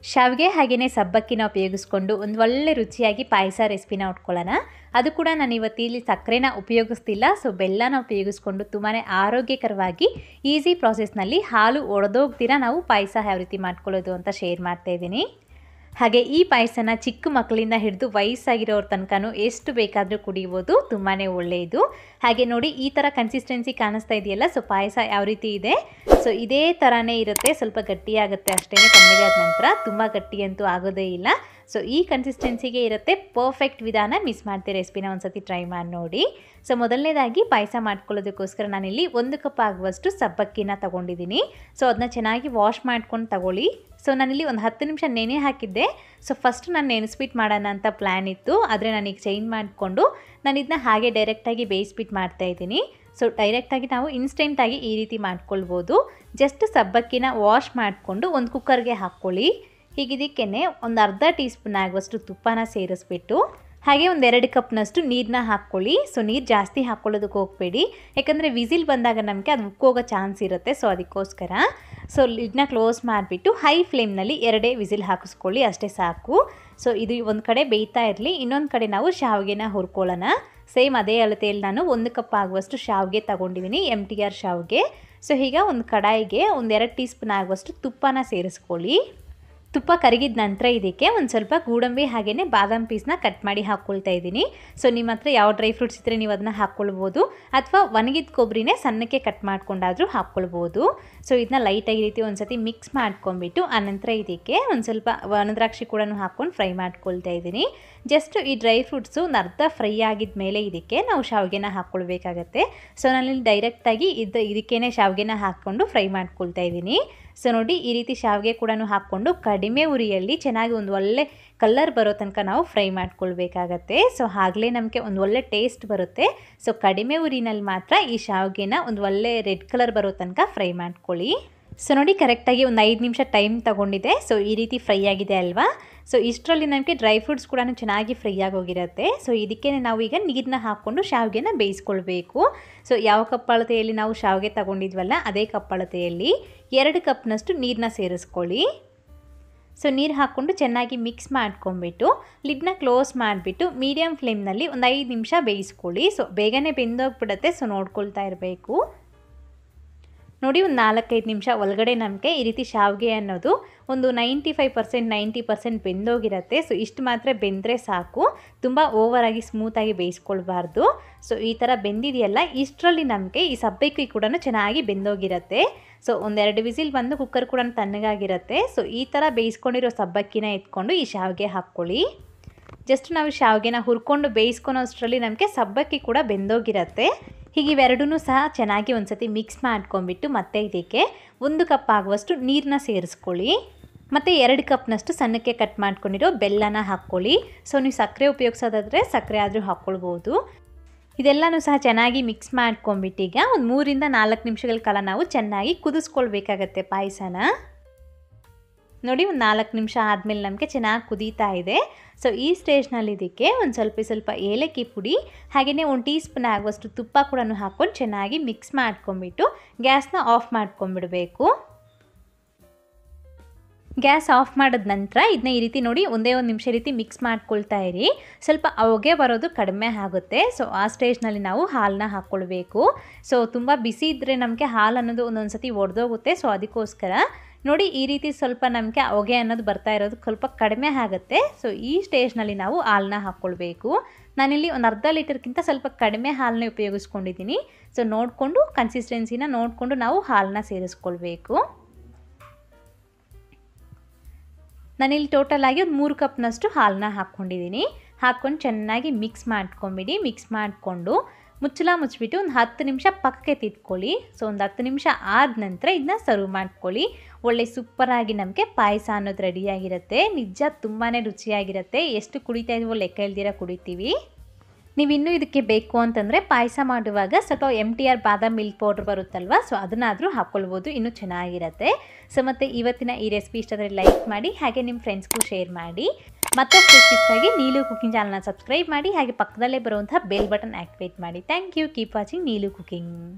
ಶಾವಿಗೆ ಹಾಗೆಯೇ ಸಬ್ಬಕ್ಕಿನ ಉಪಯೋಗಿಸ್ಕೊಂಡು ಒಂದು ಒಳ್ಳೆ ರುಚಿಯಾಗಿ ಪಾಯಸ ರೆಸಿಪಿನ ಉಟ್ಕೊಳ್ಳೋಣ. ಅದು ಕೂಡ ನಾನು ಇವತ್ತು ಇಲ್ಲಿ ಸಕ್ಕರೆನ ಉಪಯೋಗಿಸ್ತಿಲ್ಲ, ಸೊ ಬೆಲ್ಲನ ಉಪಯೋಗಿಸ್ಕೊಂಡು ತುಂಬಾ ಆರೋಗ್ಯಕರವಾಗಿ ಈಸಿ ಪ್ರಾಸೆಸ್ನಲ್ಲಿ ಹಾಲು ಒಡೆದೋಗ್ದಿರ ನಾವು ಪಾಯಸ ಯಾವ ರೀತಿ ಮಾಡ್ಕೊಳ್ಳೋದು ಅಂತ ಶೇರ್ ಮಾಡ್ತಾ ಇದ್ದೀನಿ. ಹಾಗೆ ಈ ಪಾಯಸನ ಚಿಕ್ಕ ಮಕ್ಕಳಿಂದ ಹಿಡಿದು ವಯಸ್ಸಾಗಿರೋರ ತನಕನೂ ಎಷ್ಟು ಬೇಕಾದರೂ ಕುಡಿಬೋದು, ತುಂಬಾ ಒಳ್ಳೆಯದು. ಹಾಗೆ ನೋಡಿ ಈ ಥರ ಕನ್ಸಿಸ್ಟೆನ್ಸಿ ಕಾಣಿಸ್ತಾ ಇದೆಯಲ್ಲ, ಸೊ ಪಾಯಸ ಯಾವ ರೀತಿ ಇದೆ, ಸೊ ಇದೇ ಥರನೇ ಇರುತ್ತೆ. ಸ್ವಲ್ಪ ಗಟ್ಟಿಯಾಗುತ್ತೆ ಅಷ್ಟೇ, ತಣ್ಣಗೆ ಆದ ನಂತರ ತುಂಬ ಗಟ್ಟಿ ಅಂತೂ ಆಗೋದೇ ಇಲ್ಲ. ಸೊ ಈ ಕನ್ಸಿಸ್ಟೆನ್ಸಿಗೆ ಇರುತ್ತೆ, ಪರ್ಫೆಕ್ಟ್ ವಿಧಾನ. ಮಿಸ್ ಮಾಡ್ತೀರಿ ರೆಸಿಪಿನ ಒಂದ್ಸತಿ ಟ್ರೈ ಮಾಡಿ ನೋಡಿ. ಸೊ ಮೊದಲನೇದಾಗಿ ಪಾಯಸ ಮಾಡ್ಕೊಳ್ಳೋದಕ್ಕೋಸ್ಕರ ನಾನಿಲ್ಲಿ 1 ಕಪ್ ಆಗುವಷ್ಟು ಸಬ್ಬಕ್ಕಿನ ತೊಗೊಂಡಿದ್ದೀನಿ. ಸೊ ಅದನ್ನ ಚೆನ್ನಾಗಿ ವಾಶ್ ಮಾಡ್ಕೊಂಡು ತಗೊಳ್ಳಿ. ಸೊ ನಾನಿಲ್ಲಿ ಒಂದು 10 ನಿಮಿಷ ನೆನೆ ಹಾಕಿದ್ದೆ. ಸೊ ಫಸ್ಟ್ ನಾನು ನೆನೆಸ್ಬಿಟ್ಟು ಮಾಡೋಣ ಅಂತ ಪ್ಲ್ಯಾನ್ ಇತ್ತು, ಆದರೆ ನಾನೀಗ ಚೇಂಜ್ ಮಾಡಿಕೊಂಡು ನಾನು ಇದನ್ನ ಹಾಗೆ ಡೈರೆಕ್ಟಾಗಿ ಬೇಯಿಸ್ಬಿಟ್ಟು ಮಾಡ್ತಾಯಿದ್ದೀನಿ. ಸೊ ಡೈರೆಕ್ಟಾಗಿ ನಾವು ಇನ್ಸ್ಟೆಂಟಾಗಿ ಈ ರೀತಿ ಮಾಡ್ಕೊಳ್ಬೋದು. ಜಸ್ಟ್ ಸಬ್ಬಕ್ಕಿನ ವಾಶ್ ಮಾಡಿಕೊಂಡು ಒಂದು ಕುಕ್ಕರ್ಗೆ ಹಾಕ್ಕೊಳ್ಳಿ. ಹೀಗೆ ಇದಕ್ಕೇ ಒಂದು ಅರ್ಧ ಟೀ ಸ್ಪೂನ್ ಆಗುವಷ್ಟು ತುಪ್ಪನ ಸೇರಿಸ್ಬಿಟ್ಟು ಹಾಗೆ ಒಂದು 2 ಕಪ್ನಷ್ಟು ನೀರನ್ನ ಹಾಕ್ಕೊಳ್ಳಿ. ಸೊ ನೀರು ಜಾಸ್ತಿ ಹಾಕ್ಕೊಳ್ಳೋದಕ್ಕೆ ಹೋಗಬೇಡಿ, ಯಾಕಂದರೆ ವಿಸಿಲ್ ಬಂದಾಗ ನಮಗೆ ಅದು ಉಕ್ಕೋಗೋ ಚಾನ್ಸ್ ಇರುತ್ತೆ. ಸೊ ಅದಕ್ಕೋಸ್ಕರ ಸೊ ಲಿಡ್ನ ಕ್ಲೋಸ್ ಮಾಡಿಬಿಟ್ಟು ಹೈ ಫ್ಲೇಮ್ನಲ್ಲಿ 2 ವಿಸಿಲ್ ಹಾಕಿಸ್ಕೊಳ್ಳಿ, ಅಷ್ಟೇ ಸಾಕು. ಸೊ ಇದು ಒಂದು ಕಡೆ ಬೇಯ್ತಾ ಇರಲಿ, ಇನ್ನೊಂದು ಕಡೆ ನಾವು ಶಾವಿಗೆನ ಹುರ್ಕೊಳ್ಳೋಣ. ಸೇಮ್ ಅದೇ ಅಳತೆಯಲ್ಲಿ ನಾನು 1 ಕಪ್ ಆಗುವಷ್ಟು ಶಾವಿಗೆ ತೊಗೊಂಡಿದ್ದೀನಿ, MTR ಶಾವಿಗೆ. ಸೊ ಈಗ ಒಂದು ಕಡಾಯಿಗೆ ಒಂದು 2 ಟೀ ಸ್ಪೂನ್ ಆಗುವಷ್ಟು ತುಪ್ಪನ ಸೇರಿಸ್ಕೊಳ್ಳಿ. ತುಪ್ಪ ಕರಗಿದ ನಂತರ ಇದಕ್ಕೆ ಒಂದು ಸ್ವಲ್ಪ ಗೋಡಂಬಿ ಹಾಗೆಯೇ ಬಾದಾಮ್ ಪೀಸ್ನ ಕಟ್ ಮಾಡಿ ಹಾಕ್ಕೊಳ್ತಾ ಇದ್ದೀನಿ. ಸೊ ನಿಮ್ಮ ಹತ್ರ ಯಾವ ಡ್ರೈ ಫ್ರೂಟ್ಸ್ ಇದ್ದರೆ ನೀವು ಅದನ್ನ ಹಾಕ್ಕೊಳ್ಬೋದು, ಅಥವಾ ಒಣಗಿದ ಕೊಬ್ಬರಿನೇ ಸಣ್ಣಕ್ಕೆ ಕಟ್ ಮಾಡ್ಕೊಂಡಾದರೂ ಹಾಕ್ಕೊಳ್ಬೋದು. ಸೊ ಇದನ್ನ ಲೈಟಾಗಿ ರೀತಿ ಒಂದು ಸತಿ ಮಿಕ್ಸ್ ಮಾಡ್ಕೊಂಡ್ಬಿಟ್ಟು ಆನಂತರ ಇದಕ್ಕೆ ಒಂದು ಸ್ವಲ್ಪ ಒಣದ್ರಾಕ್ಷಿ ಕೂಡ ಹಾಕ್ಕೊಂಡು ಫ್ರೈ ಮಾಡ್ಕೊಳ್ತಾ ಇದ್ದೀನಿ. ಜಸ್ಟ್ ಈ ಡ್ರೈ ಫ್ರೂಟ್ಸು ಒಂದು ಅರ್ಧ ಫ್ರೈ ಆಗಿದ ಮೇಲೆ ಇದಕ್ಕೆ ನಾವು ಶಾವಿಗೆನ ಹಾಕ್ಕೊಳ್ಬೇಕಾಗತ್ತೆ. ಸೊ ನಾನಿಲ್ಲಿ ಡೈರೆಕ್ಟಾಗಿ ಇದಕ್ಕೇ ಶಾವಿಗೆನ ಹಾಕ್ಕೊಂಡು ಫ್ರೈ ಮಾಡ್ಕೊಳ್ತಾ ಇದ್ದೀನಿ. ಸೊ ನೋಡಿ ಈ ರೀತಿ ಶಾವಿಗೆ ಕೂಡ ಹಾಕ್ಕೊಂಡು ಕಡಿಮೆ ಉರಿಯಲ್ಲಿ ಚೆನ್ನಾಗಿ ಒಂದು ಒಳ್ಳೆ ಕಲರ್ ಬರೋ ತನಕ ನಾವು ಫ್ರೈ ಮಾಡ್ಕೊಳ್ಬೇಕಾಗತ್ತೆ. ಸೊ ಆಗಲೇ ನಮಗೆ ಒಂದು ಒಳ್ಳೆ ಟೇಸ್ಟ್ ಬರುತ್ತೆ. ಸೊ ಕಡಿಮೆ ಉರಿನಲ್ಲಿ ಮಾತ್ರ ಈ ಶಾವಿಗೆನ ಒಂದು ಒಳ್ಳೆ ರೆಡ್ ಕಲರ್ ಬರೋ ತನಕ ಫ್ರೈ ಮಾಡ್ಕೊಳ್ಳಿ. ಸೊ ನೋಡಿ ಕರೆಕ್ಟಾಗಿ ಒಂದು 5 ನಿಮಿಷ ಟೈಮ್ ತೊಗೊಂಡಿದೆ. ಸೊ ಈ ರೀತಿ ಫ್ರೈ ಆಗಿದೆ ಅಲ್ವಾ. ಸೊ ಇಷ್ಟರಲ್ಲಿ ನಮಗೆ ಡ್ರೈ ಫ್ರೂಟ್ಸ್ ಕೂಡ ಚೆನ್ನಾಗಿ ಫ್ರೈ ಆಗೋಗಿರುತ್ತೆ. ಸೊ ಇದಕ್ಕೆ ನಾವು ಈಗ ನೀರನ್ನ ಹಾಕ್ಕೊಂಡು ಶಾವಿಗೆನ ಬೇಯಿಸ್ಕೊಳ್ಬೇಕು. ಸೊ ಯಾವ ಕಪ್ ಅಳತೆಯಲ್ಲಿ ನಾವು ಶಾವಿಗೆ ತೊಗೊಂಡಿದ್ವಲ್ಲ ಅದೇ ಕಪ್ ಅಳತೆಯಲ್ಲಿ 2 ಕಪ್ನಷ್ಟು ನೀರನ್ನ ಸೇರಿಸ್ಕೊಳ್ಳಿ. ಸೊ ನೀರು ಹಾಕ್ಕೊಂಡು ಚೆನ್ನಾಗಿ ಮಿಕ್ಸ್ ಮಾಡ್ಕೊಂಡ್ಬಿಟ್ಟು ಲಿಡ್ನ ಕ್ಲೋಸ್ ಮಾಡಿಬಿಟ್ಟು ಮೀಡಿಯಮ್ ಫ್ಲೇಮ್ನಲ್ಲಿ ಒಂದು 5 ನಿಮಿಷ ಬೇಯಿಸ್ಕೊಳ್ಳಿ. ಸೊ ಬೇಗನೆ ಬೆಂದೋಗ್ಬಿಡುತ್ತೆ, ಸೊ ನೋಡ್ಕೊಳ್ತಾ ಇರಬೇಕು. ನೋಡಿ ಒಂದು 4-5 ನಿಮಿಷ ಒಳಗಡೆ ನಮಗೆ ಈ ರೀತಿ ಶಾವಿಗೆ ಅನ್ನೋದು ಒಂದು 95% 90% ಬೆಂದೋಗಿರುತ್ತೆ. ಸೊ ಇಷ್ಟು ಮಾತ್ರ ಬೆಂದರೆ ಸಾಕು, ತುಂಬ ಓವರಾಗಿ ಸ್ಮೂತಾಗಿ ಬೇಯಿಸ್ಕೊಳ್ಬಾರ್ದು. ಸೊ ಈ ಥರ ಬೆಂದಿದೆಯಲ್ಲ, ಇಷ್ಟರಲ್ಲಿ ನಮಗೆ ಈ ಸಬ್ಬಕ್ಕಿ ಕೂಡ ಚೆನ್ನಾಗಿ ಬೆಂದೋಗಿರುತ್ತೆ. ಸೊ ಒಂದು 2 ವಿಸಿಲ್ ಬಂದು ಕುಕ್ಕರ್ ಕೂಡ ತಣ್ಣಗಾಗಿರುತ್ತೆ. ಸೊ ಈ ಥರ ಬೇಯಿಸ್ಕೊಂಡಿರೋ ಸಬ್ಬಕ್ಕಿನ ಎತ್ಕೊಂಡು ಈ ಶಾವಿಗೆ ಹಾಕ್ಕೊಳ್ಳಿ. ಜಸ್ಟ್ ನಾವು ಶಾವಿಗೆನ ಹುರ್ಕೊಂಡು ಬೇಯಿಸ್ಕೊಳೋ ಅಷ್ಟರಲ್ಲಿ ನಮಗೆ ಸಬ್ಬಕ್ಕಿ ಕೂಡ ಬೆಂದೋಗಿರುತ್ತೆ. ಹೀಗೆ ಇವೆರಡೂ ಸಹ ಚೆನ್ನಾಗಿ ಒಂದು ಸತಿ ಮಿಕ್ಸ್ ಮಾಡ್ಕೊಂಡ್ಬಿಟ್ಟು ಮತ್ತೆ ಇದಕ್ಕೆ 1 ಕಪ್ ಆಗುವಷ್ಟು ನೀರನ್ನ ಸೇರಿಸ್ಕೊಳ್ಳಿ. ಮತ್ತು 2 ಕಪ್ನಷ್ಟು ಸಣ್ಣಕ್ಕೆ ಕಟ್ ಮಾಡ್ಕೊಂಡಿರೋ ಬೆಲ್ಲನ ಹಾಕ್ಕೊಳ್ಳಿ. ಸೊ ನೀವು ಸಕ್ಕರೆ ಉಪಯೋಗಿಸೋದಾದರೆ ಸಕ್ಕರೆ ಆದರೂ ಹಾಕ್ಕೊಳ್ಬೋದು. ಇದೆಲ್ಲನೂ ಸಹ ಚೆನ್ನಾಗಿ ಮಿಕ್ಸ್ ಮಾಡ್ಕೊಂಡ್ಬಿಟ್ಟು ಈಗ ಒಂದು 3-4 ನಿಮಿಷಗಳ ಕಾಲ ನಾವು ಚೆನ್ನಾಗಿ ಕುದಿಸ್ಕೊಳ್ಬೇಕಾಗತ್ತೆ ಪಾಯಸನ. ನೋಡಿ ಒಂದು 4 ನಿಮಿಷ ಆದಮೇಲೆ ನಮಗೆ ಚೆನ್ನಾಗಿ ಕುದೀತಾ ಇದೆ. ಸೊ ಈ ಸ್ಟೇಜ್ನಲ್ಲಿ ಇದಕ್ಕೆ ಒಂದು ಸ್ವಲ್ಪ ಏಲಕ್ಕಿ ಪುಡಿ ಹಾಗೆಯೇ 1 ಟೀ ಸ್ಪೂನ್ ಆಗುವಷ್ಟು ತುಪ್ಪ ಕೂಡ ಹಾಕ್ಕೊಂಡು ಚೆನ್ನಾಗಿ ಮಿಕ್ಸ್ ಮಾಡ್ಕೊಂಡ್ಬಿಟ್ಟು ಗ್ಯಾಸ್ನ ಆಫ್ ಮಾಡ್ಕೊಂಡ್ಬಿಡಬೇಕು. ಗ್ಯಾಸ್ ಆಫ್ ಮಾಡಿದ ನಂತರ ಇದನ್ನ ಈ ರೀತಿ ನೋಡಿ ಒಂದೇ ಒಂದು ನಿಮಿಷ ರೀತಿ ಮಿಕ್ಸ್ ಮಾಡ್ಕೊಳ್ತಾ ಇರಿ. ಸ್ವಲ್ಪ ಹೊಗೆ ಬರೋದು ಕಡಿಮೆ ಆಗುತ್ತೆ. ಸೊ ಆ ಸ್ಟೇಜ್ನಲ್ಲಿ ನಾವು ಹಾಲನ್ನ ಹಾಕ್ಕೊಳ್ಬೇಕು. ಸೊ ತುಂಬ ಬಿಸಿ ಇದ್ದರೆ ನಮಗೆ ಹಾಲು ಅನ್ನೋದು ಒಂದೊಂದು ಸತಿ ಒಡೆದೋಗುತ್ತೆ. ಸೊ ಅದಕ್ಕೋಸ್ಕರ ನೋಡಿ ಈ ರೀತಿ ಸ್ವಲ್ಪ ನಮಗೆ ಹೊಗೆ ಅನ್ನೋದು ಬರ್ತಾ ಇರೋದು ಸ್ವಲ್ಪ ಕಡಿಮೆ ಆಗುತ್ತೆ. ಸೊ ಈ ಸ್ಟೇಜ್ನಲ್ಲಿ ನಾವು ಹಾಲನ್ನ ಹಾಕ್ಕೊಳ್ಬೇಕು. ನಾನಿಲ್ಲಿ ಒಂದು ಅರ್ಧ ಲೀಟರ್ಗಿಂತ ಸ್ವಲ್ಪ ಕಡಿಮೆ ಹಾಲನ್ನೇ ಉಪಯೋಗಿಸ್ಕೊಂಡಿದ್ದೀನಿ. ಸೊ ನೋಡಿಕೊಂಡು ಕನ್ಸಿಸ್ಟೆನ್ಸಿನ ನೋಡಿಕೊಂಡು ನಾವು ಹಾಲನ್ನ ಸೇರಿಸ್ಕೊಳ್ಬೇಕು. ನಾನಿಲ್ಲಿ ಟೋಟಲ್ ಆಗಿ ಒಂದು 3 ಕಪ್ನಷ್ಟು ಹಾಲನ್ನ ಹಾಕ್ಕೊಂಡಿದ್ದೀನಿ. ಹಾಕ್ಕೊಂಡು ಚೆನ್ನಾಗಿ ಮಿಕ್ಸ್ ಮಾಡ್ಕೊಂಬಿಡಿ. ಮಿಕ್ಸ್ ಮಾಡಿಕೊಂಡು ಮುಚ್ಚಳ ಮುಚ್ಚಿಬಿಟ್ಟು ಒಂದು 10 ನಿಮಿಷ ಪಕ್ಕಕ್ಕೆ ತಿಟ್ಕೊಳ್ಳಿ. ಸೊ ಒಂದು 10 ನಿಮಿಷ ಆದ ನಂತರ ಇದನ್ನ ಸರ್ವ್ ಮಾಡ್ಕೊಳ್ಳಿ. ಒಳ್ಳೆ ಸೂಪರಾಗಿ ನಮಗೆ ಪಾಯಸ ಅನ್ನೋದು ರೆಡಿಯಾಗಿರುತ್ತೆ. ನಿಜ ತುಂಬಾ ರುಚಿಯಾಗಿರುತ್ತೆ. ಎಷ್ಟು ಕುಡಿತಾ ಇದೀವೋ ಲೆಕ್ಕ ಇಲ್ದಿರ ಕುಡಿತೀವಿ. ನೀವು ಇನ್ನೂ ಇದಕ್ಕೆ ಬೇಕು ಅಂತಂದರೆ ಪಾಯಸ ಮಾಡುವಾಗ ಸ್ವಲ್ಪ MTR ಬಾದಾಮ್ ಮಿಲ್ಕ್ ಪೌಡ್ರ್ ಬರುತ್ತಲ್ವ, ಸೊ ಅದನ್ನಾದರೂ ಹಾಕ್ಕೊಳ್ಬೋದು, ಇನ್ನೂ ಚೆನ್ನಾಗಿರುತ್ತೆ. ಸೊ ಮತ್ತು ಇವತ್ತಿನ ಈ ರೆಸಿಪಿ ಇಷ್ಟ ಆದರೆ ಲೈಕ್ ಮಾಡಿ, ಹಾಗೆ ನಿಮ್ಮ ಫ್ರೆಂಡ್ಸ್ಗೂ ಶೇರ್ ಮಾಡಿ. ಮತ್ತಷ್ಟು ರೆಸಿಪೀಸ್ಗಾಗಿ ನೀಲು ಕುಕಿಂಗ್ ಚಾನಲ್ನ ಸಬ್ಸ್ಕ್ರೈಬ್ ಮಾಡಿ, ಹಾಗೆ ಪಕ್ಕದಲ್ಲೇ ಬರುವಂಥ ಬೆಲ್ ಬಟನ್ ಆ್ಯಕ್ಟಿವೇಟ್ ಮಾಡಿ. Thank you. Keep watching Neelu cooking.